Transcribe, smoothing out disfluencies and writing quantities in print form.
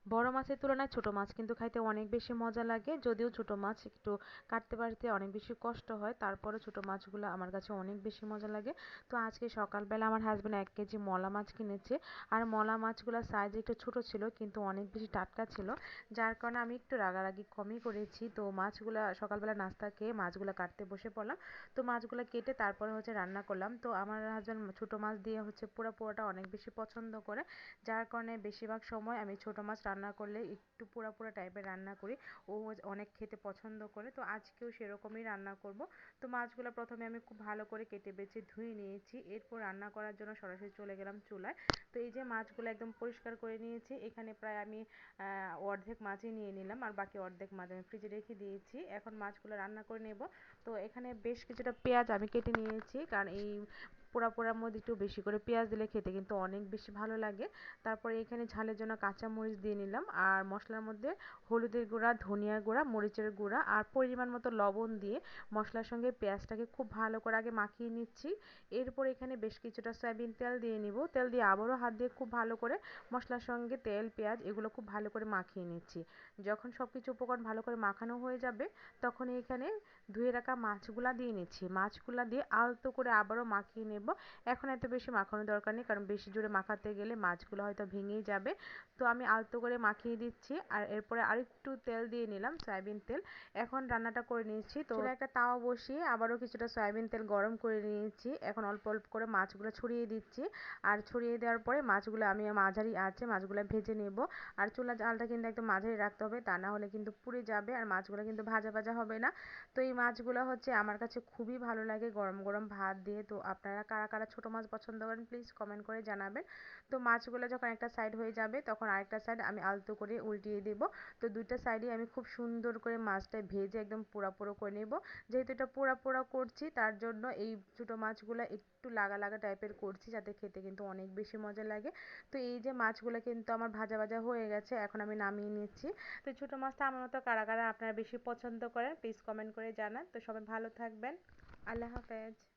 বড় মাছের তুলনায় ছোট মাছ কিন্তু খাইতে অনেক বেশি মজা লাগে। যদিও ছোট মাছ একটু কাটতে পারতে অনেক বেশি কষ্ট হয়, তারপরেও ছোট মাছগুলো আমার কাছে অনেক বেশি মজা লাগে। তো আজকে সকালবেলা আমার হাজবেন্ড 1 কেজি মলা মাছ কিনেছে। আর মলা মাছগুলোর সাইজ একটু ছোট ছিল কিন্তু অনেক বেশি টাটকা ছিল, যার কারণে আমি একটু রাগারাগি কমই করেছি। তো মাছগুলা সকালবেলা নাস্তা খেয়ে মাছগুলো কাটতে বসে পড়লাম। তো মাছগুলো কেটে তারপরে হচ্ছে রান্না করলাম। তো আমার হাজবেন্ড ছোট মাছ দিয়ে হচ্ছে পোড়াটা অনেক বেশি পছন্দ করে, যার কারণে বেশিরভাগ সময় আমি ছোট মাছ রান্না করলে একটু পোড়া টাইপের রান্না করি। ও অনেক খেতে পছন্দ করে, তো আজকেও সেরকমই রান্না করব। তো মাছগুলো প্রথমে আমি খুব ভালো করে কেটে বেছে ধুয়ে নিয়েছি, এরপর রান্না করার জন্য সরাসরি চলে গেলাম চুলায়। তো এই যে মাছগুলো একদম পরিষ্কার করে নিয়েছি, এখানে প্রায় আমি অর্ধেক মাছই নিয়ে নিলাম, আর বাকি অর্ধেক মাছ আমি ফ্রিজে রেখে দিয়েছি। এখন মাছগুলো রান্না করে নেব। তো এখানে বেশ কিছুটা পেঁয়াজ আমি কেটে নিয়েছি, কারণ এই পোড়ার মধ্যে একটু বেশি করে পেঁয়াজ দিলে খেতে কিন্তু অনেক বেশি ভালো লাগে। তারপরে এখানে ঝালের জন্য কাঁচা মরিচ দিয়ে নিলাম, আর মশলার মধ্যে হলুদের গুঁড়া, ধনিয়ার গুঁড়া, মরিচের গুঁড়া আর পরিমাণ মতো লবণ দিয়ে মশলার সঙ্গে পেঁয়াজটাকে খুব ভালো করে আগে মাখিয়ে নিচ্ছি। এরপর এখানে বেশ কিছুটা সয়াবিন তেল দিয়ে নিব, তেল দিয়ে আবারও হাত দিয়ে খুব ভালো করে মশলার সঙ্গে তেল, পেঁয়াজ এগুলো খুব ভালো করে মাখিয়ে নিচ্ছি। যখন সব কিছু উপকরণ ভালো করে মাখানো হয়ে যাবে, তখন এখানে ধুয়ে রাখা মাছগুলা দিয়ে নিচ্ছি। মাছগুলা দিয়ে আলতো করে আবারও মাখিয়ে নেব। এখন এত বেশি মাখানোর দরকার নেই, কারণ বেশি জোরে মাখাতে গেলে মাছগুলো হয়তো ভেঙেই যাবে। তো আমি আলতো করে মাখিয়ে দিচ্ছি, আর এরপরে আরেকটু তেল দিয়ে নিলাম, সয়াবিন তেল। এখন রান্নাটা করে নিচ্ছি। তো চুলায় একটা তাওয়া বসিয়ে আবারও কিছুটা সয়াবিন তেল গরম করে নিয়েছি। এখন অল্প অল্প করে মাছগুলো ছড়িয়ে দিচ্ছি, আর ছড়িয়ে দেওয়ার পরে মাছগুলো আমি মাঝারি আঁচে মাছগুলো ভেজে নেব। আর চুলার জালটা কিন্তু একদম মাঝারি রাখতে হবে, তা না হলে কিন্তু পুড়ে যাবে আর মাছগুলো কিন্তু ভাজা ভাজা হবে না। তো এই মাছগুলো হচ্ছে আমার কাছে খুবই ভালো লাগে গরম গরম ভাত দিয়ে। তো আপনারা কারা কারা ছোট মাছ পছন্দ করেন প্লিজ কমেন্ট করে জানাবেন। তো মাছগুলো যখন একটা সাইড হয়ে যাবে, তখন আরেকটা সাইড আমি আলতো করে উল্টিয়ে দেব। তো দুইটা সাইডই আমি খুব সুন্দর করে মাছটা ভেজে একদম পোড়া করে নেব। যেহেতু এটা পোড়া করছি, তার জন্য এই ছোট মাছগুলো একটু লাগা লাগা টাইপের করছি, যাতে খেতে কিন্তু অনেক বেশি মজা লাগে। তো এই যে মাছগুলো কিন্তু আমার ভাজা ভাজা হয়ে গেছে, এখন আমি নামিয়ে নিচ্ছি। তো ছোট মাছটা আমার মতো কারা কারা আপনারা বেশি পছন্দ করেন প্লিজ কমেন্ট করে জানান। তো সবাই ভালো থাকবেন। আল্লাহ হাফেজ।